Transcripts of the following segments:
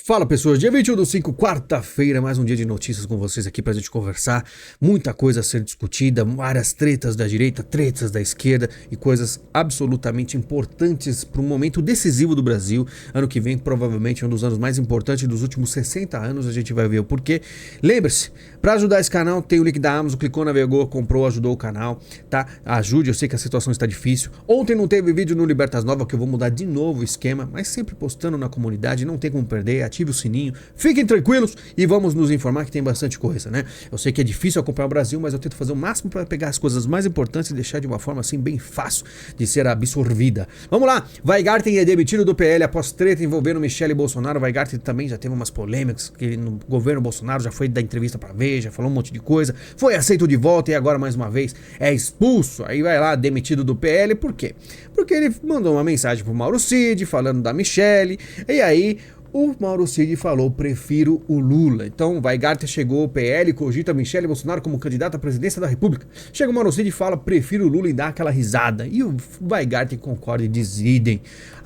Fala pessoas, dia 21/5, quarta-feira, mais um dia de notícias com vocês aqui pra gente conversar. Muita coisa a ser discutida, várias tretas da direita, tretas da esquerda e coisas absolutamente importantes para um momento decisivo do Brasil. Ano que vem, provavelmente, um dos anos mais importantes dos últimos 60 anos, a gente vai ver o porquê. Lembre-se, para ajudar esse canal, tem o link da Amazon, clicou, navegou, comprou, ajudou o canal, tá? Ajude, eu sei que a situação está difícil. Ontem não teve vídeo no Libertas Nova, que eu vou mudar de novo o esquema, mas sempre postando na comunidade, não tem como perder, ative o sininho, fiquem tranquilos e vamos nos informar que tem bastante coisa, né? Eu sei que é difícil acompanhar o Brasil, mas eu tento fazer o máximo para pegar as coisas mais importantes e deixar de uma forma assim bem fácil de ser absorvida. Vamos lá, Weingarten é demitido do PL após treta envolvendo Michele Bolsonaro. Weingarten também já teve umas polêmicas, que no governo Bolsonaro já foi dar entrevista para Veja, falou um monte de coisa, foi aceito de volta e agora mais uma vez é expulso. Aí vai lá, demitido do PL, por quê? Porque ele mandou uma mensagem pro Mauro Cid falando da Michele, e aí o Mauro Cid falou, prefiro o Lula. Então, Weingarten chegou, o PL cogita Michele Bolsonaro como candidata à presidência da República. Chega o Mauro Cid e fala, prefiro o Lula, e dá aquela risada. E o Weingarten concorda e diz idem.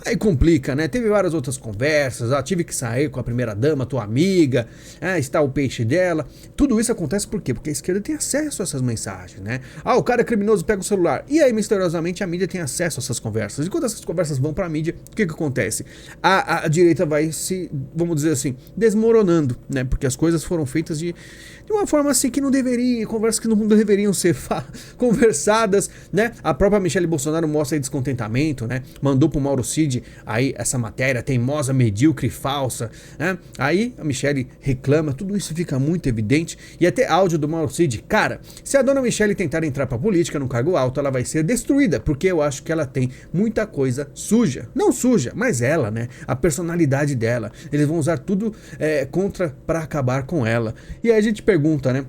Aí complica, né? Teve várias outras conversas, tive que sair com a primeira-dama, tua amiga, está o peixe dela. Tudo isso acontece por quê? Porque a esquerda tem acesso a essas mensagens, né? O cara é criminoso, pega o celular. E aí, misteriosamente, a mídia tem acesso a essas conversas. E quando essas conversas vão pra mídia, o que acontece? A direita vai se, vamos dizer assim, desmoronando, né? Porque as coisas foram feitas de uma forma assim que não deveria, conversas que não deveriam ser conversadas, né? A própria Michele Bolsonaro mostra aí descontentamento, né? Mandou pro Mauro Cid aí essa matéria teimosa, medíocre, falsa, né? Aí a Michele reclama, tudo isso fica muito evidente. E até áudio do Mauro Cid, cara, se a dona Michele tentar entrar pra política num cargo alto, ela vai ser destruída, porque eu acho que ela tem muita coisa suja, não suja, mas ela, né? A personalidade dela, eles vão usar tudo contra pra acabar com ela. E aí a gente pergunta, né?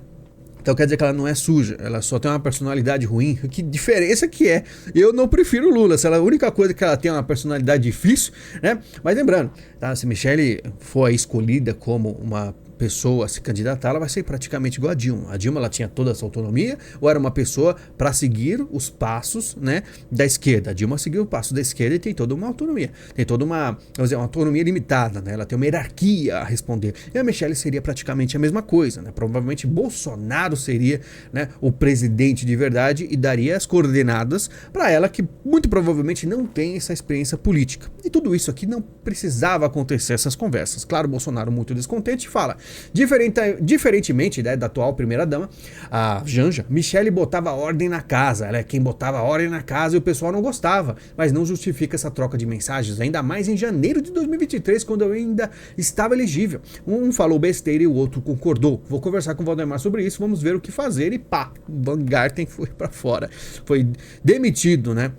Então quer dizer que ela não é suja, ela só tem uma personalidade ruim. Que diferença que é? Eu não prefiro o Lula, se ela, a única coisa que ela tem é uma personalidade difícil, né? Mas lembrando, tá? Se Michele for escolhida como uma pessoa a se candidatar, ela vai ser praticamente igual a Dilma. A Dilma, ela tinha toda essa autonomia, ou era uma pessoa para seguir os passos, né, da esquerda? A Dilma seguiu o passo da esquerda e tem toda uma autonomia, tem toda uma, vamos dizer, uma autonomia limitada, né? Ela tem uma hierarquia a responder. E a Michele seria praticamente a mesma coisa, né? Provavelmente Bolsonaro seria, né, o presidente de verdade e daria as coordenadas para ela, que muito provavelmente não tem essa experiência política. E tudo isso aqui não precisava acontecer, essas conversas. Claro, Bolsonaro muito descontente fala, diferentemente, né, da atual primeira-dama, a Janja, Michele botava ordem na casa. Ela é quem botava ordem na casa e o pessoal não gostava. Mas não justifica essa troca de mensagens, ainda mais em janeiro de 2023, quando eu ainda estava elegível. Um falou besteira e o outro concordou. Vou conversar com o Valdemar sobre isso, vamos ver o que fazer. E pá, Weingarten foi pra fora. Foi demitido, né?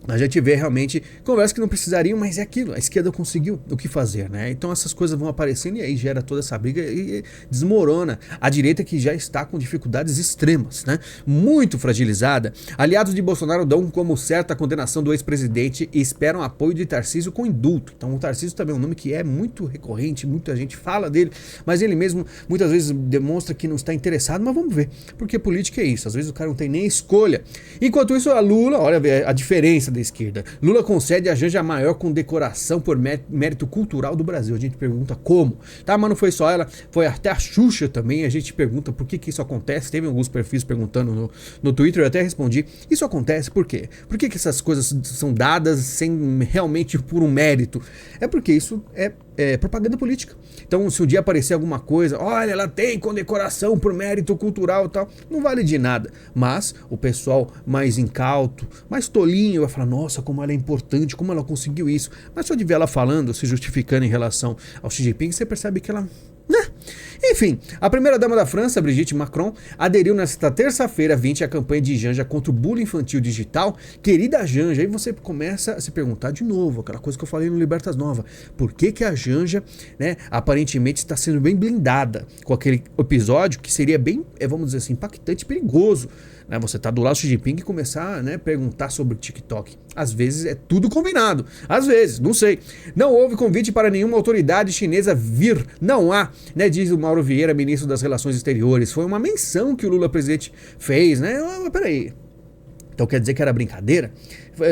A gente vê realmente conversas que não precisariam, mas é aquilo, a esquerda conseguiu o que fazer, né? Então essas coisas vão aparecendo e aí gera toda essa briga e desmorona a direita, que já está com dificuldades extremas, né? Muito fragilizada. Aliados de Bolsonaro dão como certa a condenação do ex-presidente e esperam apoio de Tarcísio com indulto. Então o Tarcísio também é um nome que é muito recorrente, muita gente fala dele, mas ele mesmo muitas vezes demonstra que não está interessado, mas vamos ver, porque política é isso, às vezes o cara não tem nem escolha. Enquanto isso, a Lula, olha a diferença da esquerda. Lula concede a Janja a maior condecoração por mérito cultural do Brasil. A gente pergunta como. Tá, mas não foi só ela, foi até a Xuxa também. A gente pergunta por que isso acontece. Teve alguns perfis perguntando no Twitter, eu até respondi. Isso acontece por quê? Por que essas coisas são dadas sem realmente por um mérito? É porque isso é propaganda política. Então, se um dia aparecer alguma coisa, olha, ela tem condecoração por mérito cultural e tal, não vale de nada. Mas o pessoal mais incauto, mais tolinho, vai falar, nossa, como ela é importante, como ela conseguiu isso. Mas só de ver ela falando, se justificando em relação ao Xi Jinping, você percebe que ela, né? Enfim, a primeira-dama da França, Brigitte Macron, aderiu nesta terça-feira 20 à campanha de Janja contra o bullying infantil digital. Querida Janja, aí você começa a se perguntar de novo, aquela coisa que eu falei no Libertas Nova, por que a Janja, né, aparentemente está sendo bem blindada com aquele episódio que seria bem, vamos dizer assim, impactante e perigoso, né? Você tá do lado do Xi Jinping e começar, né, perguntar sobre o TikTok. Às vezes é tudo combinado, às vezes, não sei. Não houve convite para nenhuma autoridade chinesa vir, não há, né, diz o Mauro Vieira, ministro das Relações Exteriores. Foi uma menção que o Lula presidente fez, né? Peraí. Então quer dizer que era brincadeira?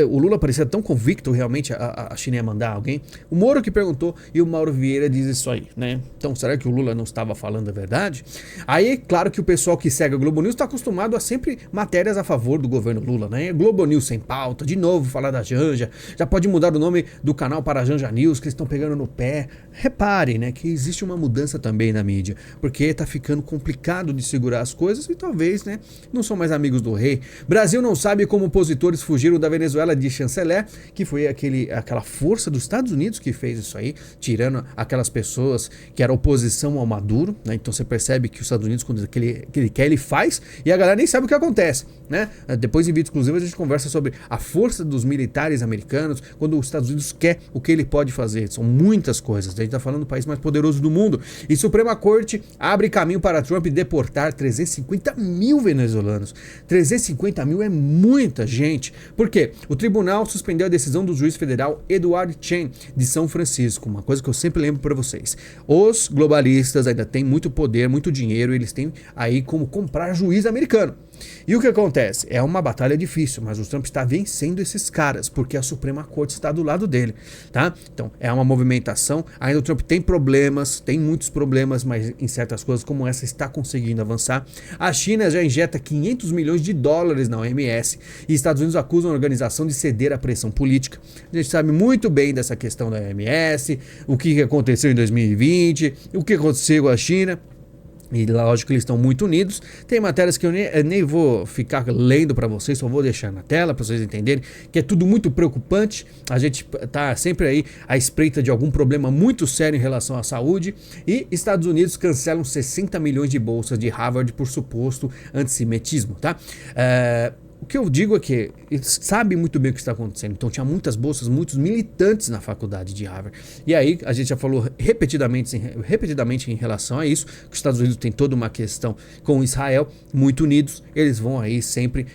O Lula parecia tão convicto realmente a China ia mandar alguém. O Moro que perguntou e o Mauro Vieira diz isso aí, né? Então será que o Lula não estava falando a verdade? Aí, claro que o pessoal que segue a Globo News está acostumado a sempre matérias a favor do governo Lula, né? Globo News sem pauta, de novo falar da Janja, já pode mudar o nome do canal para Janja News, que eles estão pegando no pé. Repare, né, que existe uma mudança também na mídia, porque tá ficando complicado de segurar as coisas e talvez, né, não são mais amigos do rei. Brasil não sabe como opositores fugiram da Venezuela de chanceler, que foi aquela força dos Estados Unidos que fez isso aí, tirando aquelas pessoas que eram oposição ao Maduro, né? Então você percebe que os Estados Unidos, quando ele quer, ele faz, e a galera nem sabe o que acontece, né? Depois em vídeo exclusivo a gente conversa sobre a força dos militares americanos, quando os Estados Unidos quer o que ele pode fazer. São muitas coisas, a gente tá falando do país mais poderoso do mundo. E Suprema Corte abre caminho para Trump deportar 350 mil venezuelanos. 350 mil é muita gente. Por quê? O tribunal suspendeu a decisão do juiz federal Edward Chen, de São Francisco. Uma coisa que eu sempre lembro para vocês. Os globalistas ainda têm muito poder, muito dinheiro, eles têm aí como comprar juiz americano. E o que acontece? É uma batalha difícil, mas o Trump está vencendo esses caras, porque a Suprema Corte está do lado dele, tá? Então, é uma movimentação. Ainda o Trump tem problemas, tem muitos problemas, mas em certas coisas como essa está conseguindo avançar. A China já injeta 500 milhões de dólares na OMS e Estados Unidos acusam a organização de ceder à pressão política. A gente sabe muito bem dessa questão da OMS, o que aconteceu em 2020, o que aconteceu com a China. E lógico que eles estão muito unidos. Tem matérias que eu nem vou ficar lendo para vocês, só vou deixar na tela para vocês entenderem que é tudo muito preocupante. A gente tá sempre aí à espreita de algum problema muito sério em relação à saúde. E Estados Unidos cancelam 60 milhões de bolsas de Harvard por suposto antissemitismo, tá? O que eu digo é que eles sabem muito bem o que está acontecendo. Então tinha muitas bolsas, muitos militantes na faculdade de Harvard. E aí a gente já falou repetidamente em relação a isso, que os Estados Unidos tem toda uma questão com Israel, muito unidos. Eles vão aí sempre,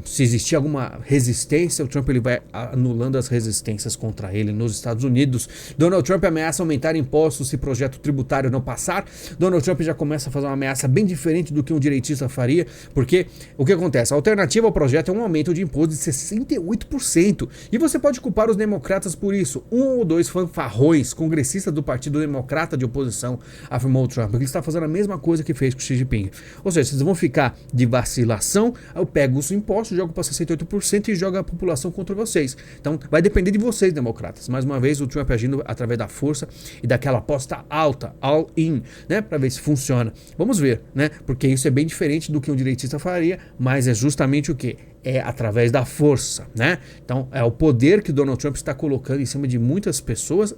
se existir alguma resistência, o Trump ele vai anulando as resistências contra ele nos Estados Unidos. Donald Trump ameaça aumentar impostos se projeto tributário não passar. Donald Trump já começa a fazer uma ameaça bem diferente do que um direitista faria, porque o que acontece? A alternativa ao projeto é um aumento de imposto de 68%. E você pode culpar os democratas por isso. Um ou dois fanfarrões congressistas do Partido Democrata de oposição, afirmou o Trump, que ele está fazendo a mesma coisa que fez com o Xi Jinping. Ou seja, vocês vão ficar de vacilação, eu pego os impostos, jogo para 68% e jogo a população contra vocês. Então vai depender de vocês, democratas. Mais uma vez, o Trump agindo através da força e daquela aposta alta, all in, né, para ver se funciona. Vamos ver, né, porque isso é bem diferente do que um direitista faria, mas é justamente o que? É através da força, né? Então é o poder que Donald Trump está colocando em cima de muitas pessoas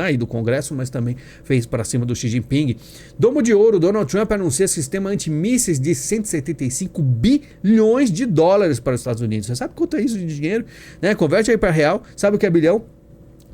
aí do Congresso, mas também fez para cima do Xi Jinping. Domo de ouro, Donald Trump anuncia sistema antimísseis de 175 bilhões de dólares para os Estados Unidos. Você sabe quanto é isso de dinheiro? Né? Converte aí para real, sabe o que é bilhão?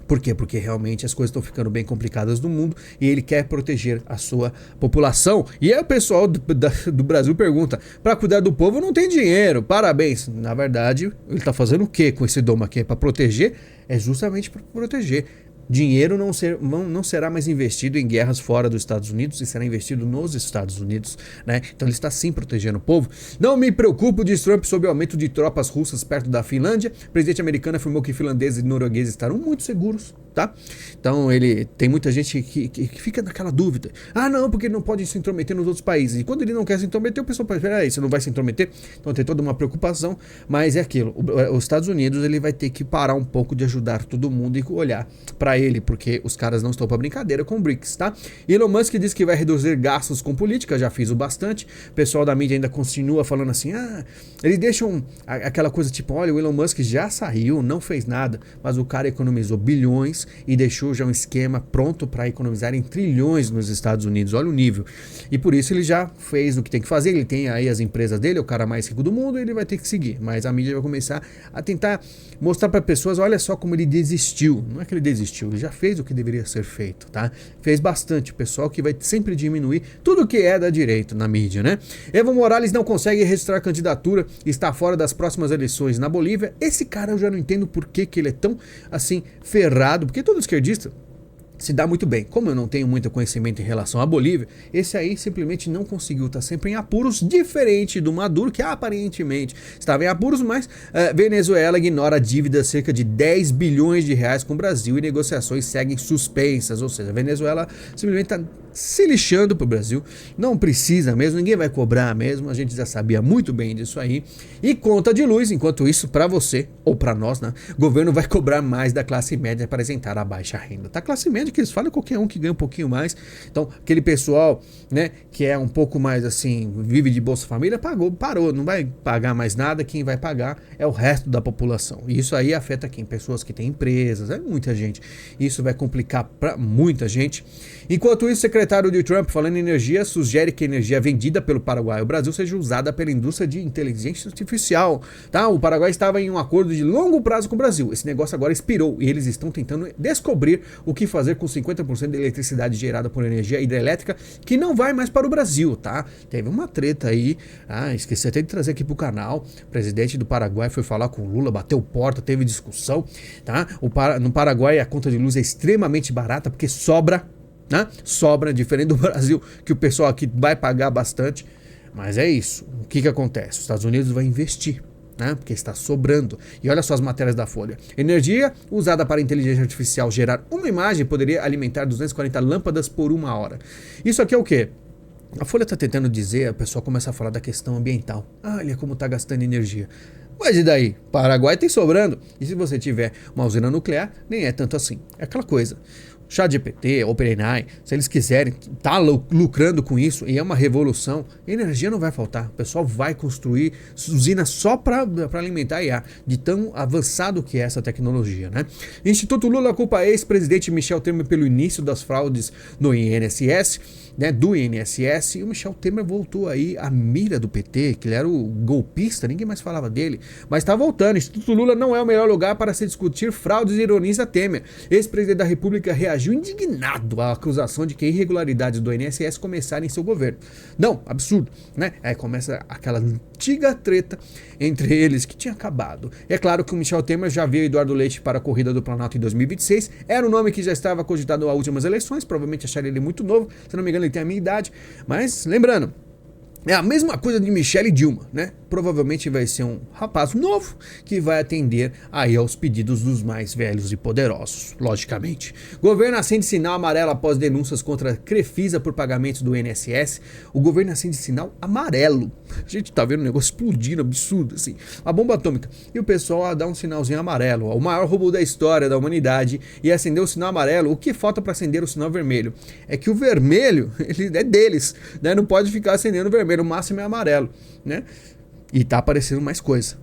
Por quê? Porque realmente as coisas estão ficando bem complicadas no mundo e ele quer proteger a sua população. E aí o pessoal do Brasil pergunta, para cuidar do povo não tem dinheiro, parabéns. Na verdade, ele está fazendo o que com esse domo aqui? Para proteger? É justamente para proteger. Dinheiro não será mais investido em guerras fora dos Estados Unidos e será investido nos Estados Unidos, né? Então ele está sim protegendo o povo. Não me preocupo, diz Trump, sobre o aumento de tropas russas perto da Finlândia. O presidente americano afirmou que finlandeses e noruegueses estarão muito seguros, tá? Então ele tem muita gente que fica naquela dúvida. Ah, não, porque ele não pode se intrometer nos outros países. E quando ele não quer se intrometer, o pessoal pensa, peraí, você não vai se intrometer? Então tem toda uma preocupação, mas é aquilo. Os Estados Unidos ele vai ter que parar um pouco de ajudar todo mundo e olhar para ele, porque os caras não estão para brincadeira com o BRICS, tá? Elon Musk diz que vai reduzir gastos com política, já fiz o bastante. O pessoal da mídia ainda continua falando assim, eles deixam aquela coisa tipo, olha, o Elon Musk já saiu, não fez nada, mas o cara economizou bilhões e deixou já um esquema pronto para economizar em trilhões nos Estados Unidos, olha o nível. E por isso ele já fez o que tem que fazer, ele tem aí as empresas dele, é o cara mais rico do mundo, ele vai ter que seguir, mas a mídia vai começar a tentar mostrar para pessoas, olha só como ele desistiu. Não é que ele desistiu, ele já fez o que deveria ser feito, tá? Fez bastante, pessoal que vai sempre diminuir tudo que é da direita na mídia, né? Evo Morales não consegue registrar candidatura, está fora das próximas eleições na Bolívia. Esse cara eu já não entendo por que ele é tão, assim, ferrado, porque todo esquerdista se dá muito bem. Como eu não tenho muito conhecimento em relação à Bolívia, esse aí simplesmente não conseguiu, tá sempre em apuros, diferente do Maduro, que aparentemente estava em apuros, mas Venezuela ignora a dívida de cerca de 10 bilhões de reais com o Brasil e negociações seguem suspensas, ou seja, a Venezuela simplesmente está se lixando pro Brasil, não precisa mesmo, ninguém vai cobrar mesmo, a gente já sabia muito bem disso aí, e conta de luz, enquanto isso, para você, ou para nós, né, o governo vai cobrar mais da classe média para apresentar a baixa renda, tá? Classe média que eles falam é qualquer um que ganha um pouquinho mais, então aquele pessoal, né, que é um pouco mais assim, vive de Bolsa Família, parou, não vai pagar mais nada, quem vai pagar é o resto da população, e isso aí afeta quem? Pessoas que têm empresas, muita gente, isso vai complicar para muita gente. Enquanto isso, o secretário de Trump, falando em energia, sugere que a energia vendida pelo Paraguai ao Brasil seja usada pela indústria de inteligência artificial. Tá? O Paraguai estava em um acordo de longo prazo com o Brasil. Esse negócio agora expirou e eles estão tentando descobrir o que fazer com 50% da eletricidade gerada por energia hidrelétrica que não vai mais para o Brasil. Tá? Teve uma treta aí, esqueci até de trazer aqui para o canal. O presidente do Paraguai foi falar com o Lula, bateu porta, teve discussão. Tá? No Paraguai a conta de luz é extremamente barata porque sobra. Né? Sobra, diferente do Brasil, que o pessoal aqui vai pagar bastante. Mas é isso. O que acontece? Os Estados Unidos vai investir, né? Porque está sobrando. E olha só as matérias da Folha. Energia usada para inteligência artificial gerar uma imagem poderia alimentar 240 lâmpadas por 1 hora. Isso aqui é o quê? A Folha está tentando dizer, o pessoal começa a falar da questão ambiental. Olha como está gastando energia. Mas e daí? Paraguai tem sobrando. E se você tiver uma usina nuclear, nem é tanto assim. É aquela coisa. ChatGPT, OpenAI, se eles quiserem, tá lucrando com isso e é uma revolução, energia não vai faltar. O pessoal vai construir usinas só para alimentar a IA, de tão avançado que é essa tecnologia, né? Instituto Lula culpa ex-presidente Michel Temer pelo início das fraudes no INSS, né, do INSS, e o Michel Temer voltou aí à mira do PT, que ele era o golpista, ninguém mais falava dele, mas está voltando. Instituto Lula não é o melhor lugar para se discutir fraudes e ironiza Temer. Ex-presidente da República reagiu indignado à acusação de que irregularidades do INSS começaram em seu governo. Não, absurdo, né? Aí começa aquela antiga treta entre eles que tinha acabado. É claro que o Michel Temer já viu Eduardo Leite para a corrida do Planalto em 2026, era um nome que já estava cogitado às últimas eleições, provavelmente acharam ele muito novo, se não me engano ele tem a minha idade, mas lembrando, é a mesma coisa de Michele e Dilma, né? Provavelmente vai ser um rapaz novo que vai atender aí aos pedidos dos mais velhos e poderosos, logicamente. Governo acende sinal amarelo após denúncias contra a Crefisa por pagamentos do INSS. O governo acende sinal amarelo. A gente tá vendo um negócio explodindo, absurdo, assim. A bomba atômica. E o pessoal dá um sinalzinho amarelo. O maior roubo da história da humanidade e acender o sinal amarelo. O que falta para acender o sinal vermelho? É que o vermelho, ele é deles, né? Não pode ficar acendendo o vermelho. O máximo é amarelo, né? E tá aparecendo mais coisa.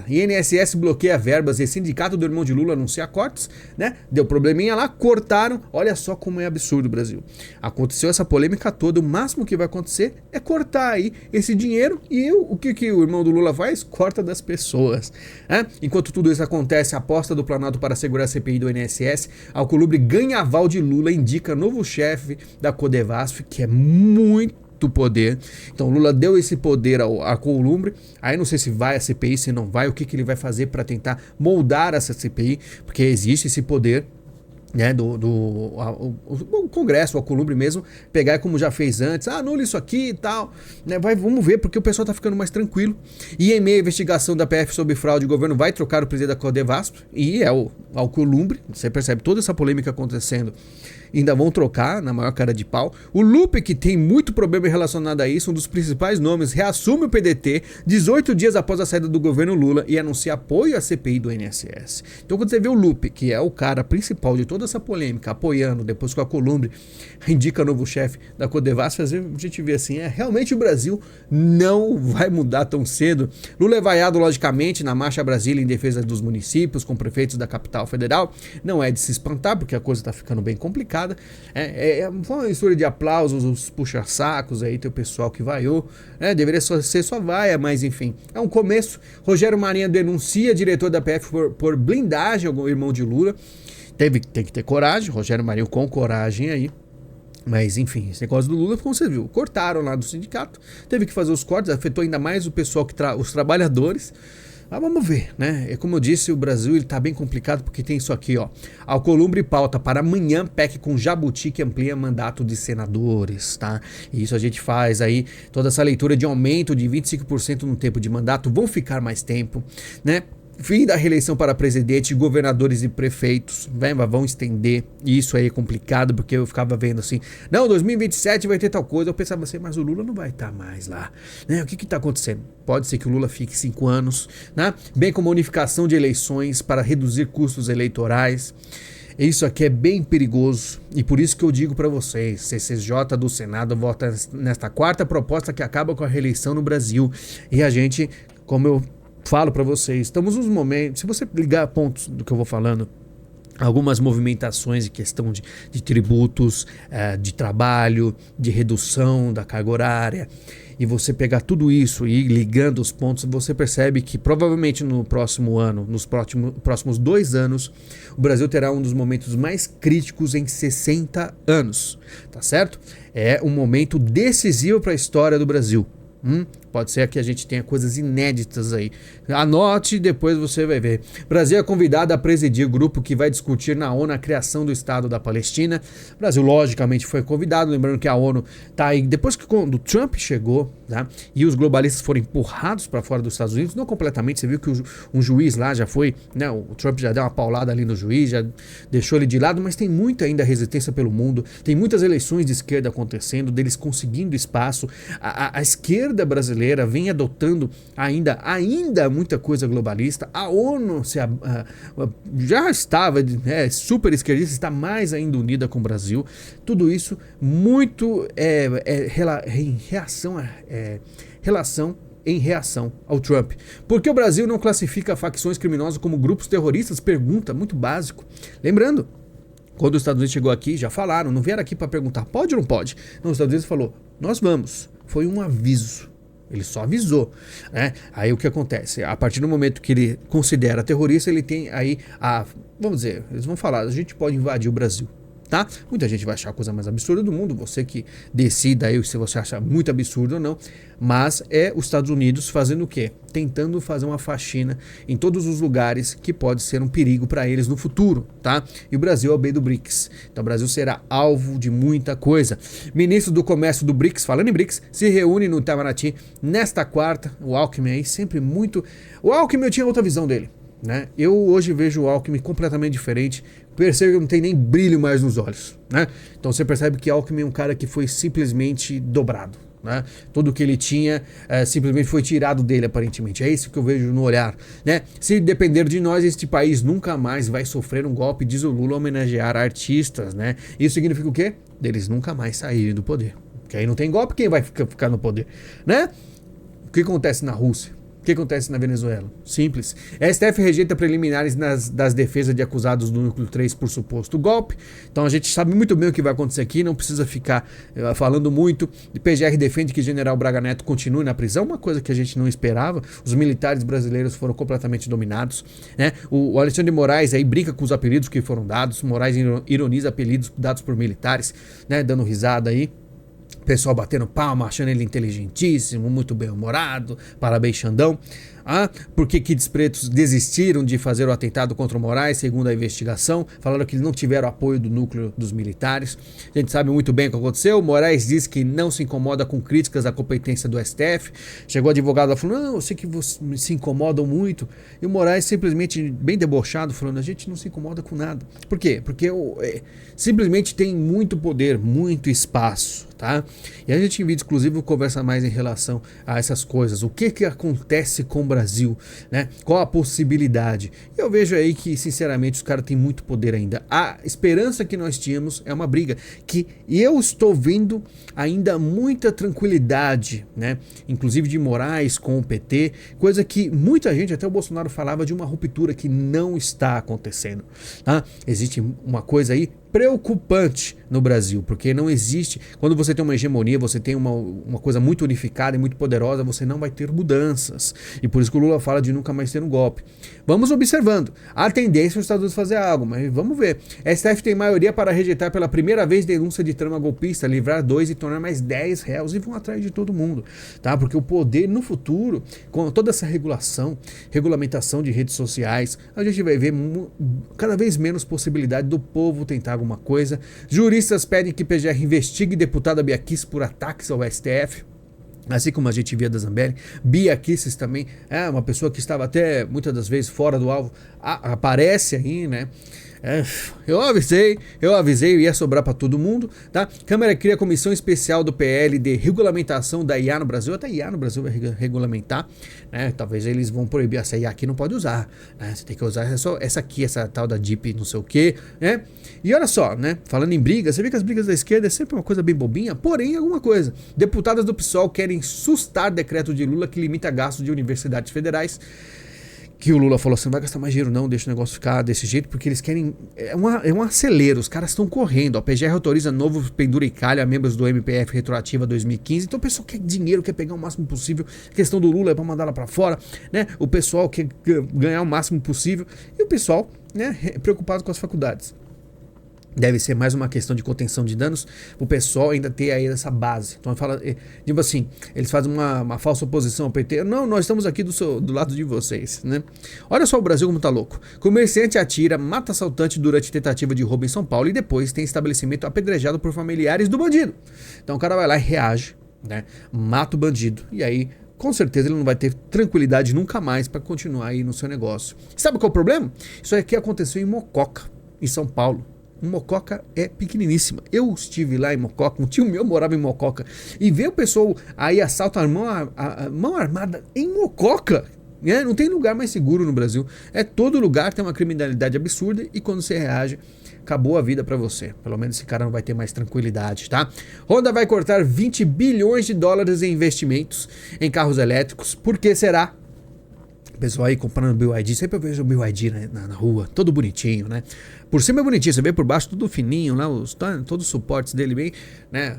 INSS bloqueia verbas e sindicato do irmão de Lula anuncia cortes, né? Deu probleminha lá, cortaram. Olha só como é absurdo o Brasil. Aconteceu essa polêmica toda, o máximo que vai acontecer é cortar aí esse dinheiro e o que o irmão do Lula faz? Corta das pessoas, né? Enquanto tudo isso acontece, a aposta do Planalto para segurar a CPI do INSS, Alcolumbre ganha aval de Lula, indica novo chefe da Codevasf, que é muito poder. Então Lula deu esse poder ao Alcolumbre. Aí não sei se vai a CPI, se não vai, o que ele vai fazer para tentar moldar essa CPI, porque existe esse poder, né, o Congresso, o Alcolumbre mesmo, pegar como já fez antes, anula isso aqui e tal, né, vamos ver, porque o pessoal tá ficando mais tranquilo. E em meio à investigação da PF sobre fraude, o governo vai trocar o presidente da Codevasf, e é o Alcolumbre, você percebe toda essa polêmica acontecendo, ainda vão trocar na maior cara de pau. O Lupe, que tem muito problema relacionado a isso, um dos principais nomes, reassume o PDT 18 dias após a saída do governo Lula e anuncia apoio à CPI do INSS. Então quando você vê o Lupe, que é o cara principal de toda essa polêmica, apoiando, depois que o Alcolumbre indica novo chefe da Codevasf, a gente vê assim, realmente o Brasil não vai mudar tão cedo. Lula é vaiado, logicamente, na Marcha Brasília em defesa dos municípios, com prefeitos da capital federal. Não é de se espantar, porque a coisa tá ficando bem complicada. É uma história de aplausos, os puxa-sacos aí, tem o pessoal que vaiou, né? Deveria ser só vaia, mas enfim, é um começo. Rogério Marinho denuncia diretor da PF por blindagem ao irmão de Lula. Tem que ter coragem, Rogério Marinho com coragem aí. Mas enfim, esse negócio do Lula, como você viu, cortaram lá do sindicato, teve que fazer os cortes, afetou ainda mais o pessoal os trabalhadores. Mas vamos ver, né? É como eu disse, o Brasil ele tá bem complicado porque tem isso aqui, ó. Alcolumbre pauta para amanhã PEC com Jabuti que amplia mandato de senadores, tá? E isso a gente faz aí, toda essa leitura de aumento de 25% no tempo de mandato, vão ficar mais tempo, né? Fim da reeleição para presidente, governadores e prefeitos, vão estender. E isso aí é complicado, porque eu ficava vendo assim, não, 2027 vai ter tal coisa. Eu pensava assim, mas o Lula não vai estar mais lá, né? O que está acontecendo? Pode ser que o Lula fique 5 anos, né? Bem como a unificação de eleições para reduzir custos eleitorais. Isso aqui é bem perigoso e por isso que eu digo para vocês, CCJ do Senado vota nesta quarta proposta que acaba com a reeleição no Brasil. E a gente, como eu falo para vocês, estamos nos momentos, se você ligar pontos do que eu vou falando, algumas movimentações de questão de tributos, de trabalho, de redução da carga horária, e você pegar tudo isso e ir ligando os pontos, você percebe que provavelmente no próximo ano, nos próximos 2 anos, o Brasil terá um dos momentos mais críticos em 60 anos, tá certo? É um momento decisivo para a história do Brasil. Pode ser que a gente tenha coisas inéditas aí. Anote e depois você vai ver. Brasil é convidado a presidir o grupo que vai discutir na ONU a criação do Estado da Palestina. O Brasil, logicamente, foi convidado. Lembrando que a ONU está aí. Depois que quando Trump chegou, tá, e os globalistas foram empurrados para fora dos Estados Unidos, não completamente. Você viu que um juiz lá já foi, né, o Trump já deu uma paulada ali no juiz, já deixou ele de lado, mas tem muita ainda resistência pelo mundo. Tem muitas eleições de esquerda acontecendo, deles conseguindo espaço. A esquerda brasileira vem adotando ainda muita coisa globalista. A ONU já estava super esquerdista, está mais ainda unida com o Brasil. Tudo isso muito em reação ao Trump. Por que o Brasil não classifica facções criminosas como grupos terroristas? Pergunta, muito básico. Lembrando, quando os Estados Unidos chegou aqui, já falaram, não vieram aqui para perguntar, pode ou não pode? Não, os Estados Unidos falou, nós vamos. Foi um aviso. Ele só avisou, né? Aí o que acontece? A partir do momento que ele considera terrorista, ele tem aí vamos dizer, eles vão falar, a gente pode invadir o Brasil, tá? Muita gente vai achar a coisa mais absurda do mundo, você que decida aí se você acha muito absurdo ou não, mas é os Estados Unidos fazendo o quê? Tentando fazer uma faxina em todos os lugares que pode ser um perigo para eles no futuro, tá? E o Brasil é o B do BRICS, então o Brasil será alvo de muita coisa. Ministro do Comércio do BRICS, falando em BRICS, se reúne no Itamaraty nesta quarta. O Alckmin aí sempre muito... O Alckmin eu tinha outra visão dele, né? Eu hoje vejo o Alckmin completamente diferente, percebo que não tem nem brilho mais nos olhos, né? Então você percebe que Alckmin é um cara que foi simplesmente dobrado, né? Tudo que ele tinha simplesmente foi tirado dele aparentemente, é isso que eu vejo no olhar, né? Se depender de nós, este país nunca mais vai sofrer um golpe, diz o Lula, homenagear artistas, né? Isso significa o quê? Deles nunca mais saírem do poder, porque aí não tem golpe, quem vai ficar no poder, né? O que acontece na Rússia? O que acontece na Venezuela? Simples. A STF rejeita preliminares das defesas de acusados do Núcleo 3 por suposto golpe. Então a gente sabe muito bem o que vai acontecer aqui, não precisa ficar falando muito. O PGR defende que General Braga Neto continue na prisão, uma coisa que a gente não esperava. Os militares brasileiros foram completamente dominados, né? O Alexandre de Moraes aí brinca com os apelidos que foram dados. Moraes ironiza apelidos dados por militares, né? Dando risada aí. Pessoal batendo palma, achando ele inteligentíssimo, muito bem-humorado, parabéns Xandão. Porque Kids Pretos desistiram de fazer o atentado contra o Moraes, segundo a investigação. Falaram que eles não tiveram apoio do núcleo dos militares. A gente sabe muito bem o que aconteceu. O Moraes disse que não se incomoda com críticas à competência do STF. Chegou a advogada e falou, não, eu sei que vocês se incomodam muito. E o Moraes simplesmente, bem debochado, falando, a gente não se incomoda com nada. Por quê? Porque simplesmente tem muito poder, muito espaço, tá? E a gente em vídeo exclusivo conversa mais em relação a essas coisas. O que acontece com o Brasil, né? Qual a possibilidade? Eu vejo aí que, sinceramente, os caras têm muito poder ainda. A esperança que nós tínhamos é uma briga que eu estou vendo ainda muita tranquilidade, né? Inclusive de Moraes com o PT, coisa que muita gente, até o Bolsonaro falava de uma ruptura que não está acontecendo, tá? Existe uma coisa aí preocupante no Brasil, porque não existe, quando você tem uma hegemonia, você tem uma coisa muito unificada e muito poderosa, você não vai ter mudanças, e por isso que o Lula fala de nunca mais ter um golpe. Vamos observando, há tendência os Estados Unidos fazer algo, mas vamos ver. STF tem maioria para rejeitar pela primeira vez denúncia de trama golpista, livrar 2 e tornar mais 10 réus, e vão atrás de todo mundo, tá? Porque o poder no futuro, com toda essa regulamentação de redes sociais, a gente vai ver cada vez menos possibilidade do povo tentar alguma coisa. Juristas pedem que PGR investigue deputada Bia Kicis por ataques ao STF. Assim como a gente via da Zambelli, Bia Kicis também é uma pessoa que estava até muitas das vezes fora do alvo, aparece aí, né? Eu avisei, ia sobrar para todo mundo, tá? Câmara cria comissão especial do PL de regulamentação da IA no Brasil, até IA no Brasil vai regulamentar, né? Talvez eles vão proibir essa IA aqui, não pode usar, né? Você tem que usar só essa aqui, essa tal da DIP não sei o que, né? E olha só, né? Falando em brigas, você vê que as brigas da esquerda é sempre uma coisa bem bobinha, porém alguma coisa. Deputadas do PSOL querem sustar decreto de Lula que limita gastos de universidades federais. Que o Lula falou assim, não vai gastar mais dinheiro não, deixa o negócio ficar desse jeito, porque eles querem, é um acelero, os caras estão correndo, a PGR autoriza novo pendura e calha a membros do MPF retroativa 2015, então o pessoal quer dinheiro, quer pegar o máximo possível, a questão do Lula é pra mandar lá pra fora, né, o pessoal quer ganhar o máximo possível, e o pessoal, né, preocupado com as faculdades. Deve ser mais uma questão de contenção de danos, o pessoal ainda ter aí essa base. Então fala, tipo assim, eles fazem uma falsa oposição ao PT. Não, nós estamos aqui do lado de vocês, né? Olha só o Brasil como tá louco. Comerciante atira, mata assaltante durante tentativa de roubo em São Paulo e depois tem estabelecimento apedrejado por familiares do bandido. Então o cara vai lá e reage, né? Mata o bandido. E aí, com certeza ele não vai ter tranquilidade nunca mais para continuar aí no seu negócio. Sabe qual é o problema? Isso aqui aconteceu em Mococa, em São Paulo. Mococa é pequeniníssima. Eu estive lá em Mococa, um tio meu morava em Mococa, e ver o pessoal aí assalto a mão armada em Mococa, né? Não tem lugar mais seguro no Brasil. É todo lugar tem uma criminalidade absurda e quando você reage, acabou a vida pra você. Pelo menos esse cara não vai ter mais tranquilidade, tá? Honda vai cortar 20 bilhões de dólares em investimentos em carros elétricos. Por que será? O pessoal aí comprando BYD, sempre eu vejo o BYD na rua, todo bonitinho, né? Por cima é bonitinho, você vê por baixo tudo fininho, lá, todos os suportes dele bem, né?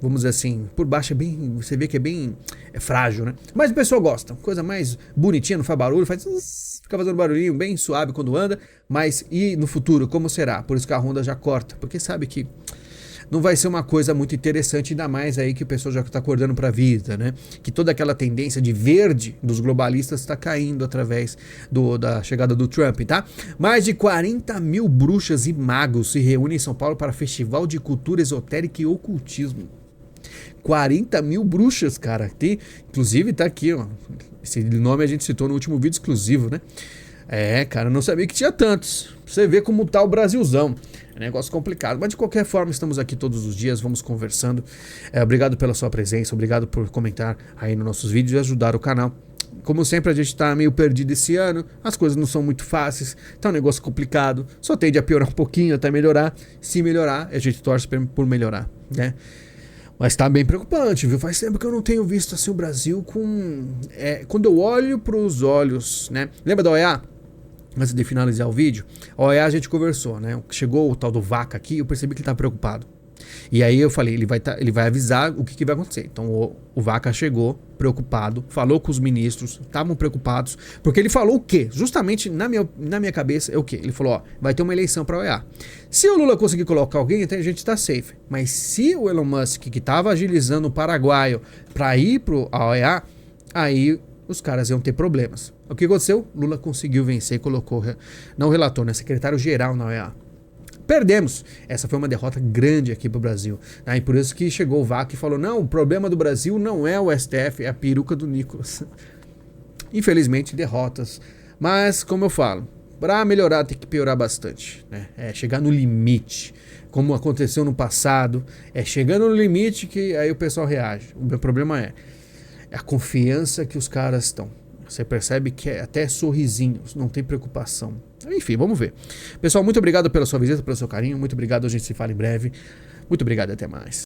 Vamos dizer assim, por baixo é bem, você vê que é frágil, né? Mas o pessoal gosta, coisa mais bonitinha, não faz barulho, fica fazendo barulhinho bem suave quando anda, mas e no futuro, como será? Por isso que a Honda já corta, porque sabe que não vai ser uma coisa muito interessante, ainda mais aí que o pessoal já está acordando para a vida, né? Que toda aquela tendência de verde dos globalistas está caindo através da chegada do Trump, tá? Mais de 40 mil bruxas e magos se reúnem em São Paulo para Festival de Cultura Esotérica e Ocultismo. 40 mil bruxas, cara. Inclusive tá aqui, ó. Esse nome a gente citou no último vídeo exclusivo, né? Cara, eu não sabia que tinha tantos. Pra você ver como tá o Brasilzão. É um negócio complicado. Mas de qualquer forma, estamos aqui todos os dias, vamos conversando. Obrigado pela sua presença, obrigado por comentar aí nos nossos vídeos e ajudar o canal. Como sempre, a gente tá meio perdido esse ano, as coisas não são muito fáceis, tá um negócio complicado, só tende a piorar um pouquinho até melhorar. Se melhorar, a gente torce por melhorar, né? Mas tá bem preocupante, viu? Faz tempo que eu não tenho visto assim o Brasil com... quando eu olho pros olhos, né? Lembra da OEA? Antes de finalizar o vídeo, a OEA a gente conversou, né? Chegou o tal do Vaca aqui, eu percebi que ele tá preocupado. E aí eu falei, ele vai avisar o que vai acontecer. Então o Vaca chegou preocupado, falou com os ministros, estavam preocupados, porque ele falou o quê? Justamente na minha cabeça é o quê? Ele falou, ó, vai ter uma eleição para a OEA. Se o Lula conseguir colocar alguém, então a gente tá safe. Mas se o Elon Musk, que tava agilizando o paraguaio para ir a OEA, aí os caras iam ter problemas. O que aconteceu? Lula conseguiu vencer e colocou, não relator, né? Secretário-geral na OEA. Perdemos. Essa foi uma derrota grande aqui pro Brasil. E por isso que chegou o Vaca e falou, não, o problema do Brasil não é o STF, é a peruca do Nicolas. Infelizmente, derrotas. Mas, como eu falo, para melhorar tem que piorar bastante, né? Chegar no limite, como aconteceu no passado. Chegando no limite que aí o pessoal reage. O meu problema é a confiança que os caras estão. Você percebe que até sorrisinhos, não tem preocupação. Enfim, vamos ver. Pessoal, muito obrigado pela sua visita, pelo seu carinho. Muito obrigado, a gente se fala em breve. Muito obrigado e até mais.